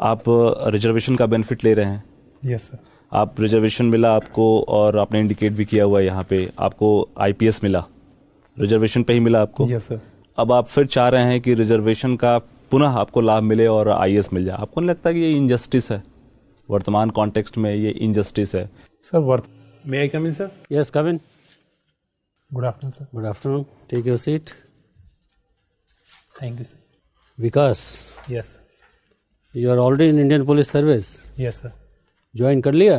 आप रिजर्वेशन का बेनिफिट ले रहे हैं? Yes sir. आप रिजर्वेशन मिला आपको, और आपने इंडिकेट भी किया हुआ है यहाँ पे आपको आईपीएस मिला, रिजर्वेशन पे ही मिला आपको। Yes sir. अब आप फिर चाह रहे हैं कि रिजर्वेशन का पुनः आपको लाभ मिले और आईएएस मिल जाए। आपको नहीं लगता कि ये इनजस्टिस है? वर्तमान कॉन्टेक्स्ट में ये इनजस्टिस है sir. May I come in sir? Yes, come in. Good afternoon sir. Good afternoon, take your seat. Thank you sir. Vikas, yes sir. You are already in Indian police service? Yes sir. Join कर लिया?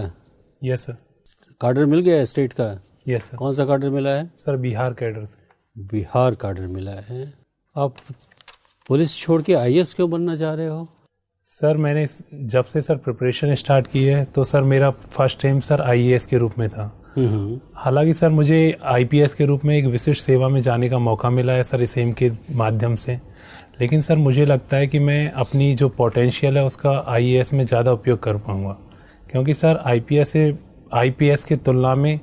Yes sir. Cadre मिल गया है state का? Yes sir. कौन सा कार्डर मिला है? सर बिहार कैडर से। बिहार कार्डर मिला है। आप पुलिस छोड़ के आईएएस क्यों बनना चाह रहे हो? सर मैंने जब से सर प्रिपरेशन स्टार्ट की है तो सर मेरा फर्स्ट एम सर आईएएस के रूप में था। हालांकि सर मुझे आईपीएस के रूप में एक विशिष्ट सेवा में जाने का मौका मिला है सर इस एम के माध्यम से, लेकिन सर मुझे लगता है कि मैं अपनी जो पोटेंशियल है उसका आईएएस में ज़्यादा उपयोग कर पाऊँगा, क्योंकि सर आईपीएस की तुलना में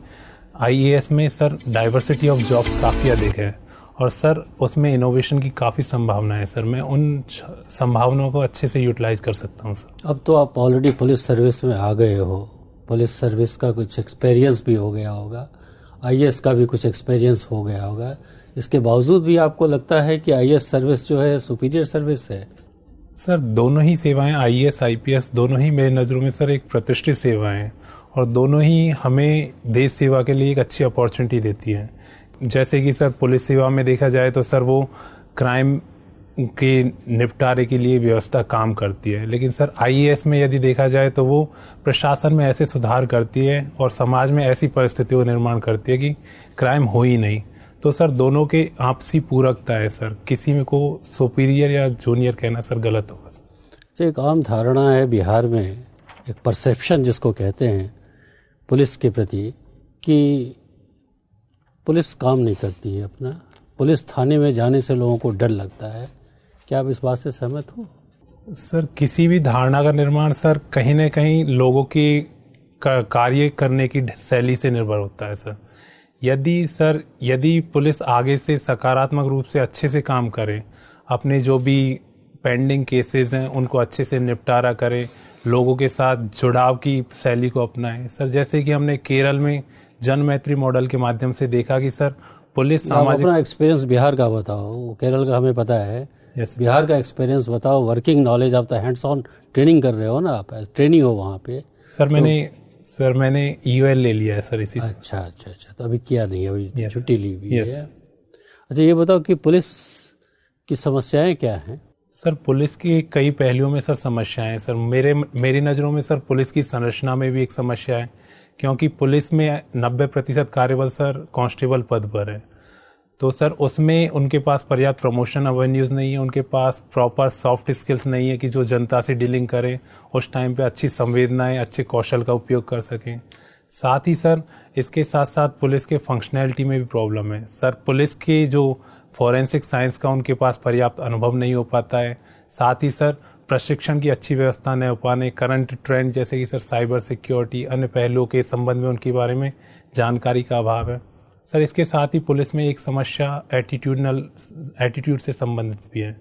आईएएस में सर डाइवर्सिटी ऑफ जॉब्स काफ़ी अधिक है और सर उसमें इनोवेशन की काफ़ी संभावना है सर। मैं उन संभावनाओं को अच्छे से यूटिलाइज कर सकता हूँ सर। अब तो आप ऑलरेडी पुलिस सर्विस में आ गए हो, पुलिस सर्विस का कुछ एक्सपीरियंस भी हो गया होगा, आईएएस का भी कुछ एक्सपीरियंस हो गया होगा, इसके बावजूद भी आपको लगता है कि आईएएस सर्विस जो है सुपीरियर सर्विस है? सर दोनों ही सेवाएं, आईएएस आईपीएस दोनों ही मेरी नज़रों में सर एक प्रतिष्ठित सेवाएं हैं और दोनों ही हमें देश सेवा के लिए एक अच्छी अपॉर्चुनिटी देती हैं। जैसे कि सर पुलिस सेवा में देखा जाए तो सर वो क्राइम के निपटारे के लिए व्यवस्था काम करती है, लेकिन सर आईएएस में यदि देखा जाए तो वो प्रशासन में ऐसे सुधार करती है और समाज में ऐसी परिस्थितियों का निर्माण करती है कि क्राइम हो ही नहीं। तो सर दोनों के आपसी पूरकता है सर, किसी में को सुपीरियर या जूनियर कहना सर गलत होगा सर। एक आम धारणा है बिहार में, एक परसेप्शन जिसको कहते हैं पुलिस के प्रति, कि पुलिस काम नहीं करती है अपना, पुलिस थाने में जाने से लोगों को डर लगता है। क्या आप इस बात से सहमत हो? सर किसी भी धारणा का निर्माण सर कहीं न कहीं लोगों की कार्य करने की शैली से निर्भर होता है सर। यदि पुलिस आगे से सकारात्मक रूप से अच्छे से काम करे, अपने जो भी पेंडिंग केसेस हैं उनको अच्छे से निपटारा करे, लोगों के साथ जुड़ाव की शैली को अपनाए सर, जैसे कि हमने केरल में जन मैत्री मॉडल के माध्यम से देखा कि सर पुलिस सामाजिक। अपना एक्सपीरियंस बिहार का बताओ, केरल का हमें पता है। yes, बिहार का एक्सपीरियंस बताओ, वर्किंग नॉलेज, आप तो हैंड्स ऑन ट्रेनिंग कर रहे हो ना, आप ट्रेनिंग हो वहाँ पे। सर मैंने ईओएल ले लिया है सर इसी से। अच्छा, तो अभी किया नहीं है, अभी छुट्टी ली हुई है। अच्छा ये बताओ कि पुलिस की समस्याएं क्या हैं? सर पुलिस की कई पहलुओं में सर समस्याएं हैं सर। मेरी नज़रों में सर पुलिस की संरचना में भी एक समस्या है, क्योंकि पुलिस में 90% कार्यबल सर कांस्टेबल पद पर है, तो सर उसमें उनके पास पर्याप्त प्रमोशन अवेन्यूज़ नहीं है, उनके पास प्रॉपर सॉफ्ट स्किल्स नहीं है कि जो जनता से डीलिंग करें, उस टाइम पे अच्छी संवेदनाएं, अच्छे कौशल का उपयोग कर सकें। साथ ही सर इसके साथ साथ पुलिस के फंक्शनैलिटी में भी प्रॉब्लम है सर। पुलिस के जो फॉरेंसिक साइंस का उनके पास पर्याप्त अनुभव नहीं हो पाता है। साथ ही सर प्रशिक्षण की अच्छी व्यवस्था न हो पाने, करंट ट्रेंड जैसे कि सर साइबर सिक्योरिटी, अन्य पहलुओं के संबंध में उनके बारे में जानकारी का अभाव है सर। इसके साथ ही पुलिस में एक समस्या एटीट्यूड से संबंधित भी है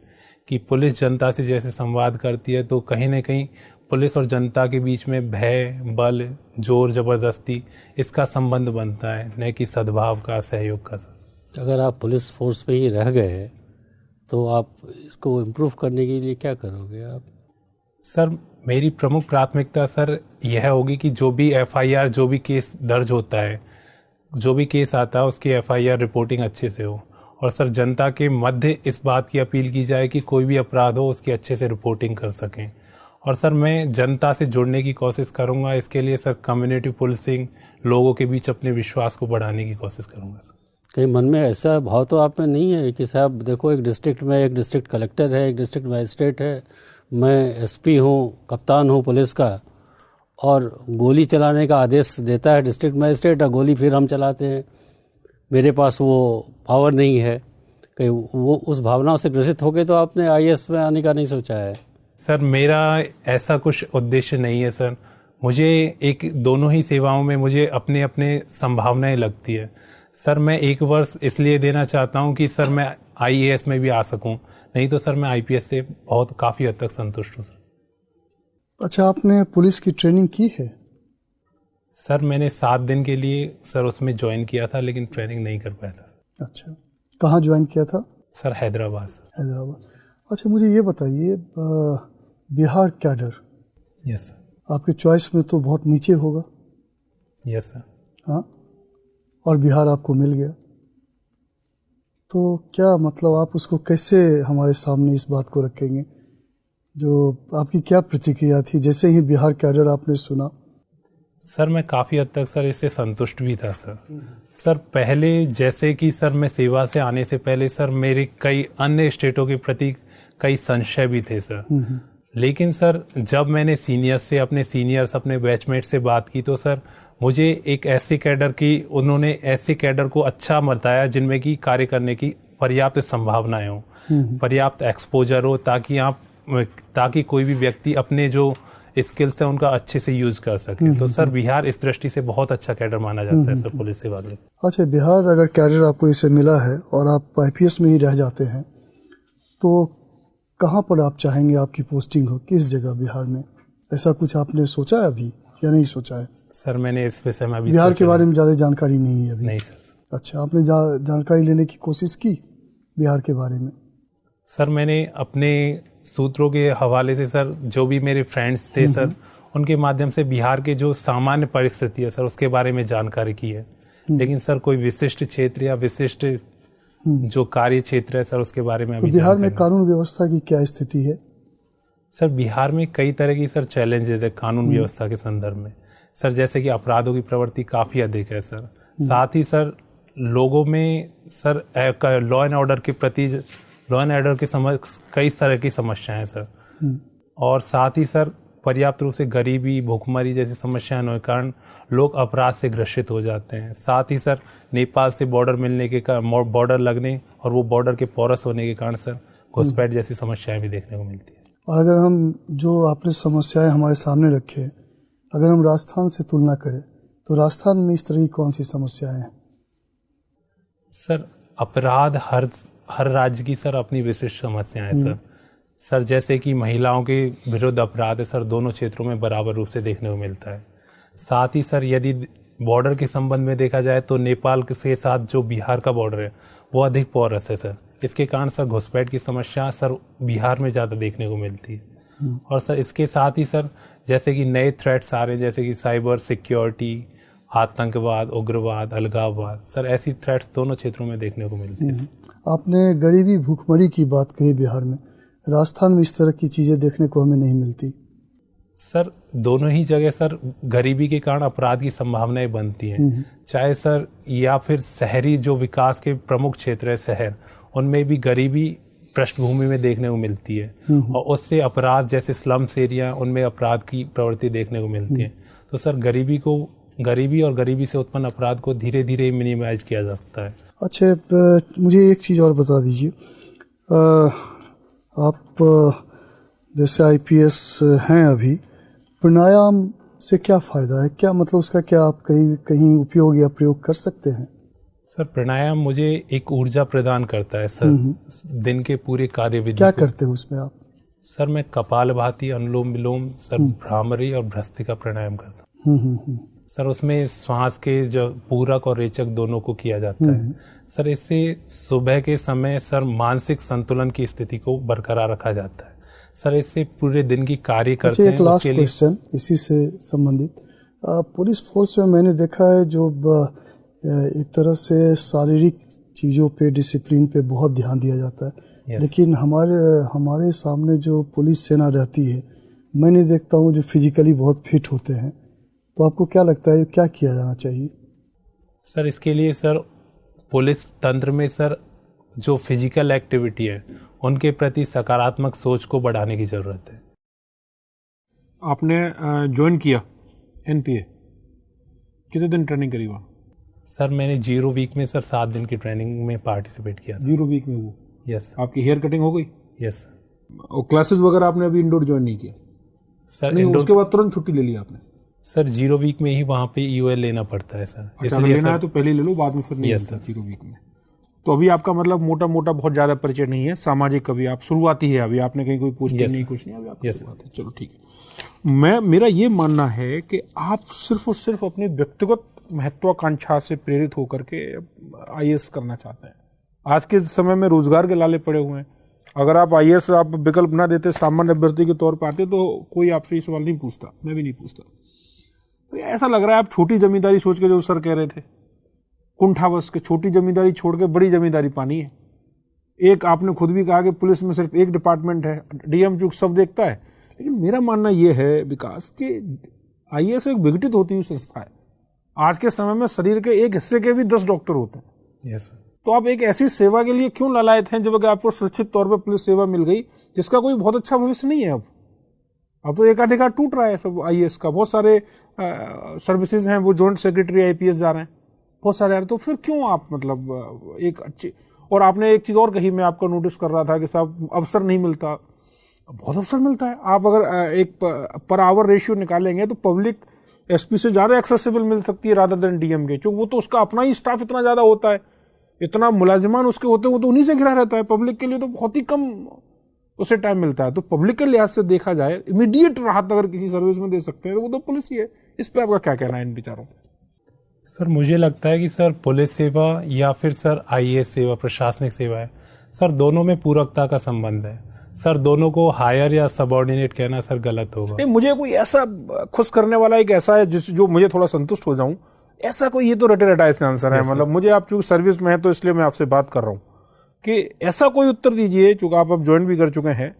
कि पुलिस जनता से जैसे संवाद करती है तो कहीं न कहीं पुलिस और जनता के बीच में भय, बल, जोर ज़बरदस्ती इसका संबंध बनता है, न कि सद्भाव का, सहयोग का सर। अगर आप पुलिस फोर्स में ही रह गए तो आप इसको इम्प्रूव करने के लिए क्या करोगे आप? सर मेरी प्रमुख प्राथमिकता सर यह होगी कि जो भी एफआईआर, जो भी केस दर्ज होता है, जो भी केस आता है उसकी एफआईआर रिपोर्टिंग अच्छे से हो, और सर जनता के मध्य इस बात की अपील की जाए कि कोई भी अपराध हो उसकी अच्छे से रिपोर्टिंग कर सकें। और सर मैं जनता से जुड़ने की कोशिश करूंगा, इसके लिए सर कम्युनिटी पुलिसिंग, लोगों के बीच अपने विश्वास को बढ़ाने की कोशिश करूंगा सर। कहीं मन में ऐसा भाव तो आप में नहीं है कि साहब देखो, एक डिस्ट्रिक्ट में एक डिस्ट्रिक्ट कलेक्टर है, एक डिस्ट्रिक्ट मजिस्ट्रेट है, मैं एसपी हूँ, कप्तान हूँ पुलिस का, और गोली चलाने का आदेश देता है डिस्ट्रिक्ट मजिस्ट्रेट और गोली फिर हम चलाते हैं, मेरे पास वो पावर नहीं है। कहीं वो उस भावना से ग्रसित हो गए तो आपने आईएएस में आने का नहीं सोचा है? सर मेरा ऐसा कुछ उद्देश्य नहीं है सर। मुझे दोनों ही सेवाओं में मुझे अपने अपने संभावनाएं लगती है सर। मैं 1 वर्ष इसलिए देना चाहता हूं कि सर मैं आईएएस में भी आ सकूं, नहीं तो सर मैं आईपीएस से काफ़ी हद तक संतुष्ट हूं सर। अच्छा, आपने पुलिस की ट्रेनिंग की है? सर मैंने 7 दिन के लिए सर उसमें ज्वाइन किया था, लेकिन ट्रेनिंग नहीं कर पाया था। अच्छा, कहाँ ज्वाइन किया था? सर हैदराबाद। हैदराबाद। अच्छा, मुझे ये बताइए, बिहार कैडर यस सर। आपके चॉइस में तो बहुत नीचे होगा। Yes sir. हाँ, और बिहार आपको मिल गया, तो क्या मतलब आप उसको कैसे हमारे सामने इस बात को रखेंगे? जो आपकी क्या प्रतिक्रिया थी जैसे ही बिहार कैडर आपने सुना? सर मैं काफ़ी हद तक सर इससे संतुष्ट भी था सर। सर पहले जैसे कि सर मैं सेवा से आने से पहले सर मेरे कई अन्य स्टेटों के प्रति कई संशय भी थे सर। लेकिन सर जब मैंने सीनियर्स से, अपने सीनियर्स, अपने बैचमेट से बात की, तो सर मुझे एक ऐसे कैडर की, उन्होंने ऐसे कैडर को अच्छा बताया जिनमें की कार्य करने की पर्याप्त संभावनाएं हो, पर्याप्त एक्सपोजर हो, ताकि कोई भी व्यक्ति अपने जो स्किल्स है उनका अच्छे से यूज कर सके। तो सर बिहार इस दृष्टि से बहुत अच्छा कैडर माना जाता है सर पुलिस सेवा में। अच्छा, बिहार अगर कैडर आपको इसे मिला है और आप आईपीएस में ही रह जाते हैं, तो कहाँ पर आप चाहेंगे आपकी पोस्टिंग हो, किस जगह बिहार में? ऐसा कुछ आपने सोचा है अभी या नहीं सोचा है? सर मैंने इस विषय में अभी बिहार के बारे में ज़्यादा जानकारी नहीं है अभी? नहीं सर। अच्छा, आपने जानकारी लेने की कोशिश की बिहार के बारे में? सर मैंने अपने सूत्रों के हवाले से सर, जो भी मेरे फ्रेंड्स थे सर, उनके माध्यम से बिहार के जो सामान्य परिस्थिति है सर उसके बारे में जानकारी की है। लेकिन सर कोई विशिष्ट क्षेत्र या विशिष्ट जो कार्य क्षेत्र है सर उसके बारे में तो बिहार में कानून व्यवस्था की क्या स्थिति है? सर बिहार में कई तरह की सर चैलेंजेस है कानून व्यवस्था के संदर्भ में सर। जैसे कि अपराधों की प्रवृत्ति काफ़ी अधिक है सर। साथ ही सर लोगों में सर लॉ एंड ऑर्डर के प्रति, लॉ एंड ऑर्डर के कई तरह की समस्याएं हैं सर। और साथ ही सर पर्याप्त रूप से गरीबी, भूखमरी जैसी समस्याएं होने के कारण लोग अपराध से ग्रसित हो जाते हैं। साथ ही सर नेपाल से बॉर्डर मिलने के कारण, बॉर्डर लगने और वो बॉर्डर के पोरस होने के कारण सर घुसपैठ जैसी समस्याएं भी देखने को मिलती है। और अगर हम जो आपने समस्याएं हमारे सामने रखे, अगर हम राजस्थान से तुलना करें, तो राजस्थान में इस तरह की कौन सी समस्याएं हैं? सर अपराध हर राज्य की सर अपनी विशिष्ट समस्याएं हैं सर। जैसे कि महिलाओं के विरुद्ध अपराध है सर, दोनों क्षेत्रों में बराबर रूप से देखने को मिलता है। साथ ही सर यदि बॉर्डर के संबंध में देखा जाए तो नेपाल के साथ जो बिहार का बॉर्डर है वो अधिक पोरस है सर। इसके कारण सर घुसपैठ की समस्या सर बिहार में ज़्यादा देखने को मिलती है। और सर इसके साथ ही सर जैसे कि नए थ्रेट्स आ रहे हैं, जैसे कि साइबर सिक्योरिटी, आतंकवाद, उग्रवाद, अलगाववाद, सर ऐसी थ्रेट्स दोनों क्षेत्रों में देखने को मिलती है। आपने गरीबी, भूखमरी की बात कही बिहार में, राजस्थान में इस तरह की चीज़ें देखने को हमें नहीं मिलती। सर दोनों ही जगह सर गरीबी के कारण अपराध की संभावनाएं बनती हैं, चाहे सर या फिर शहरी जो विकास के प्रमुख क्षेत्र है शहर, उनमें भी गरीबी पृष्ठभूमि में देखने को मिलती है। और उससे अपराध जैसे स्लम्स एरिया, उनमें अपराध की प्रवृत्ति देखने को मिलती है। तो सर गरीबी और गरीबी से उत्पन्न अपराध को धीरे धीरे मिनिमाइज किया जा सकता है। अच्छा, मुझे एक चीज़ और बता दीजिए, आप जैसे आईपीएस हैं अभी, प्राणायाम से क्या फ़ायदा है? क्या मतलब उसका क्या आप कहीं उपयोग या प्रयोग कर सकते हैं? सर प्राणायाम मुझे एक ऊर्जा प्रदान करता है सर, दिन के पूरे कार्यविधि। क्या करते हो उसमें आप? सर मैं कपालभाति, अनुलोम विलोम, सर भ्रामरी और भ्रस्तिका प्राणायाम करता हूँ। सर उसमें श्वास के जो पूरक और रेचक दोनों को किया जाता है सर। इससे सुबह के समय सर मानसिक संतुलन की स्थिति को बरकरार रखा जाता है सर। इससे पूरे दिन की कार्य करते हैं। एक लास्ट क्वेश्चन इसी से संबंधित, पुलिस फोर्स में मैंने देखा है जो एक तरह से शारीरिक चीज़ों पे, डिसिप्लिन पे बहुत ध्यान दिया जाता है। लेकिन हमारे सामने जो पुलिस सेना रहती है, मैंने देखता हूँ जो फिजिकली बहुत फिट होते हैं। तो आपको क्या लगता है क्या किया जाना चाहिए? सर इसके लिए सर पुलिस तंत्र में सर जो फिजिकल एक्टिविटी है उनके प्रति सकारात्मक सोच को बढ़ाने की ज़रूरत है। आपने ज्वाइन किया एनपीए, कितने दिन ट्रेनिंग करी वहाँ? सर मैंने 0 वीक में सर 7 दिन की ट्रेनिंग में पार्टिसिपेट किया था। 0 वीक में वो? यस। आपकी हेयर कटिंग हो गई? यस। और क्लासेस वगैरह आपने अभी इंडोर ज्वाइन नहीं किया? सर नहीं, उसके बाद तुरंत छुट्टी ले ली आपने? सर 0 वीक में ही वहाँ पे ईओएल लेना पड़ता है सर। अच्छा, लेना है तो पहले ले लो, बाद में फिर नहीं मिलता 0 वीक में। तो अभी आपका मतलब मोटा मोटा बहुत ज्यादा परिचय नहीं है सामाजिक, अभी आप शुरुआती है, अभी आपने कहीं कोई पोस्टिंग नहीं, कुछ नहीं, अभी आपकी शुरुआत है। चलो ठीक है। मेरा ये मानना है कि आप सिर्फ और सिर्फ अपनी व्यक्तिगत महत्वाकांक्षा से प्रेरित होकर के आईएएस करना चाहते हैं। आज के समय में रोजगार के लाले पड़े हुए हैं। अगर आप आईएएस आप विकल्प ना देते, सामान्य अभ्यर्थी के तौर पर आते, तो कोई आपसे ये सवाल नहीं पूछता, मैं भी नहीं पूछता। तो ऐसा लग रहा है आप छोटी जमींदारी सोच के, जो सर कह रहे थे, कुंठावश के छोटी जमींदारी छोड़ के बड़ी जमींदारी पानी है। एक आपने खुद भी कहा कि पुलिस में सिर्फ एक डिपार्टमेंट है, डीएम चूक सब देखता है, लेकिन मेरा मानना यह है विकास कि आईएएस एक विघटित होती हुई संस्था है। आज के समय में शरीर के एक हिस्से के भी 10 डॉक्टर होते हैं। Yes sir. तो आप एक ऐसी सेवा के लिए क्यों लालायत हैं जब आपको सुरक्षित तौर पर पुलिस सेवा मिल गई, जिसका कोई बहुत अच्छा भविष्य नहीं है। अब तो एकाधिकार टूट रहा है सब आईएएस का। बहुत सारे सर्विसेज हैं, वो जॉइंट सेक्रेटरी आईपीएस जा रहे हैं, बहुत सारे। तो फिर क्यों आप मतलब एक अच्छी, और आपने एक चीज और कही, मैं आपका नोटिस कर रहा था कि साहब अवसर नहीं मिलता। बहुत अवसर मिलता है। आप अगर एक पर आवर रेशियो निकालेंगे तो पब्लिक एसपी से ज्यादा एक्सेसिबल मिल सकती है रादर देन डीएम के, क्योंकि वो तो उसका अपना ही स्टाफ इतना ज्यादा होता है, इतना मुलाजिमान उसके होते हैं, वो तो उन्हीं से घिरा रहता है। पब्लिक के लिए तो बहुत ही कम उसे टाइम मिलता है। तो पब्लिक के लिहाज से देखा जाए, इमीडिएट राहत अगर किसी सर्विस में दे सकते हैं तो वो तो पुलिस ही है। इस पे आपका क्या कहना है इन विचारों? सर मुझे लगता है कि सर पुलिस सेवा या फिर सर आईएएस सेवा, प्रशासनिक सेवा है सर, दोनों में पूरकता का संबंध है सर। दोनों को हायर या सबऑर्डिनेट कहना सर गलत होगा। नहीं, मुझे कोई ऐसा खुश करने वाला एक ऐसा है जो मुझे थोड़ा संतुष्ट हो जाऊं, ऐसा कोई ये तो रटे रटाए से आंसर है। मतलब मुझे, आप चूंकि सर्विस में है तो इसलिए मैं आपसे बात कर रहा हूं कि ऐसा कोई उत्तर दीजिए, चूंकि आप अब ज्वाइन भी कर चुके हैं,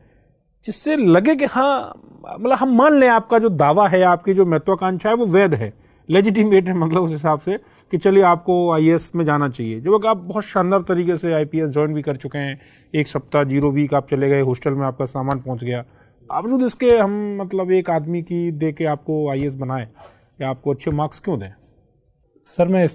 जिससे लगे कि हाँ, मतलब हम मान लें आपका जो दावा है, आपकी जो महत्वाकांक्षा है वो वैध है, लेजिटिमेट है, मतलब उस हिसाब से कि चलिए आपको आईएएस में जाना चाहिए। जब आप बहुत शानदार तरीके से आईपीएस ज्वाइन भी कर चुके हैं, 1 सप्ताह 0 वीक आप चले गए, हॉस्टल में आपका सामान पहुंच गया, बावजूद इसके हम मतलब एक आदमी की दे के आपको आईएएस बनाए, या आपको अच्छे मार्क्स क्यों दें? सर मैं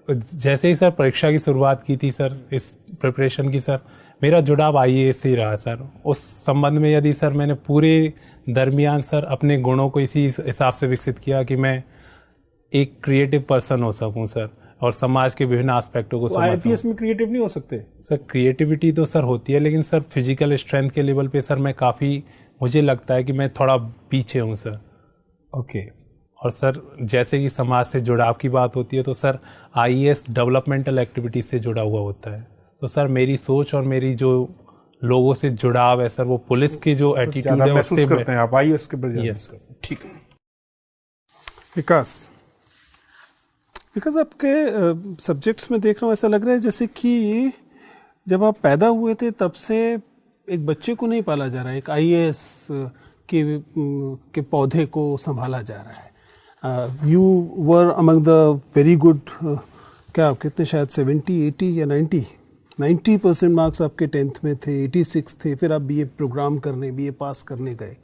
जैसे ही सर परीक्षा की शुरुआत की थी सर, इस प्रिपरेशन की सर, मेरा जुड़ाव आईएएस से ही रहा सर। उस संबंध में यदि सर मैंने पूरे दरमियान सर अपने गुणों को इसी हिसाब से विकसित किया कि मैं एक क्रिएटिव पर्सन हो सकूं सर, और समाज के विभिन्न एस्पेक्टों को समझ सकूं। आईपीएस में क्रिएटिव नहीं हो सकते सर? क्रिएटिविटी तो सर होती है, लेकिन सर फिजिकल स्ट्रेंथ के लेवल पे सर मैं काफ़ी, मुझे लगता है कि मैं थोड़ा पीछे हूँ सर। ओके। और सर जैसे कि समाज से जुड़ाव की बात होती है तो सर आईएएस डेवलपमेंटल एक्टिविटीज से जुड़ा हुआ होता है। तो सर मेरी सोच और मेरी जो लोगों से जुड़ाव है सर, वो पुलिस की जो एटीट्यूड है उससे करते हैं आप आईएएस के बजाय। यस। ठीक है। विकास आपके सब्जेक्ट्स में देख रहा हूँ, ऐसा लग रहा है जैसे कि जब आप पैदा हुए थे तब से एक बच्चे को नहीं पाला जा रहा है, एक आईएएस के पौधे को संभाला जा रहा है। You were among the very good, क्या आप कितने, शायद 70, 80 या 90% मार्क्स आपके 10th में थे, 86 थे। फिर आप बीए प्रोग्राम करने, बीए पास करने गए,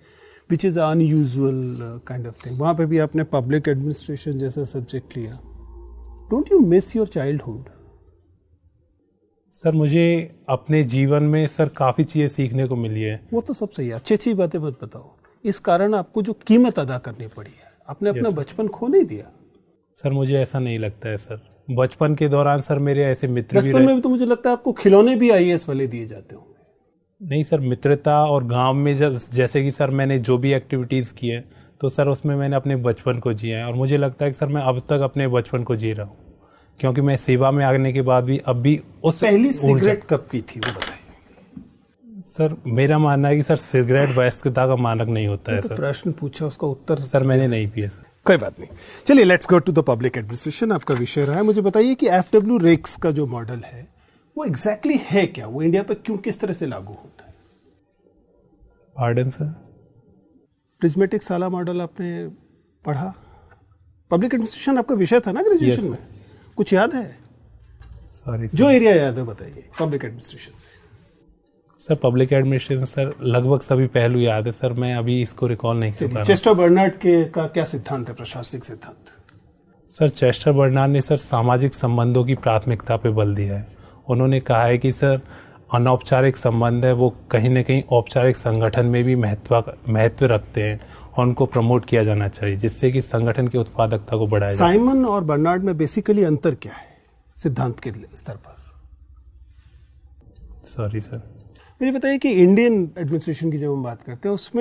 which is unusual kind of thing. वहाँ पे भी आपने पब्लिक एडमिनिस्ट्रेशन जैसा सब्जेक्ट लिया। Don't you miss your childhood? Sir मुझे अपने जीवन में सर काफ़ी चीज़ें सीखने को मिली है। वो तो सब सही है, अच्छी अच्छी बातें मत बताओ। इस कारण आपको जो कीमत अदा करनी पड़ी है, आपने अपना बचपन खो नहीं दिया। सर मुझे ऐसा नहीं लगता है सर। बचपन के दौरान सर मेरे ऐसे मित्र भी बचपन में भी तो मुझे लगता है आपको खिलौने भी आईएएस वाले दिए जाते होंगे। नहीं सर, मित्रता और गांव में जब जैसे कि सर मैंने जो भी एक्टिविटीज़ की है तो सर उसमें मैंने अपने बचपन को जिया है, और मुझे लगता है कि सर मैं अब तक अपने बचपन को जी रहा हूँ, क्योंकि मैं सेवा में आने के बाद भी अब भी उस पहली सिगरेट कब की थी वो बताइए? सर मेरा मानना है कि सर सिगरेट वयस्कता का मानक नहीं होता है। तो सर प्रश्न पूछा, उसका उत्तर सर मैंने नहीं पिया सर। कोई बात नहीं, चलिए let's go to the public administration. आपका विषय रहा है। मुझे बताइए कि एफडब्ल्यू रेक्स का जो मॉडल है वो एग्जैक्टली है क्या, वो इंडिया पर क्यों, किस तरह से लागू होता है? Pardon sir? प्रिज्मेटिक साला मॉडल आपने पढ़ा? पब्लिक एडमिनिस्ट्रेशन आपका विषय था ना ग्रेजुएशन में? कुछ याद है? सॉरी, जो एरिया याद है बताइए पब्लिक एडमिनिस्ट्रेशन से। सर पब्लिक एडमिनिस्ट्रेशन सर लगभग सभी पहलू याद है सर, मैं अभी इसको रिकॉल नहीं कर पा रहा। चेस्टर बर्नार्ड का क्या सिद्धांत है, प्रशासनिक सिद्धांत? सर चेस्टर बर्नार्ड ने सर सामाजिक संबंधों की प्राथमिकता पे बल दिया है। उन्होंने कहा है कि सर अनौपचारिक संबंध है वो कहीं ना कहीं औपचारिक संगठन में भी महत्व रखते हैं, और उनको प्रमोट किया जाना चाहिए, जिससे कि संगठन की उत्पादकता को बढ़ाया जाए। साइमन और बर्नार्ड में बेसिकली अंतर क्या है सिद्धांत के स्तर पर? Sorry sir. मुझे बताइए कि इंडियन एडमिनिस्ट्रेशन की जब हम बात करते हैं उसमें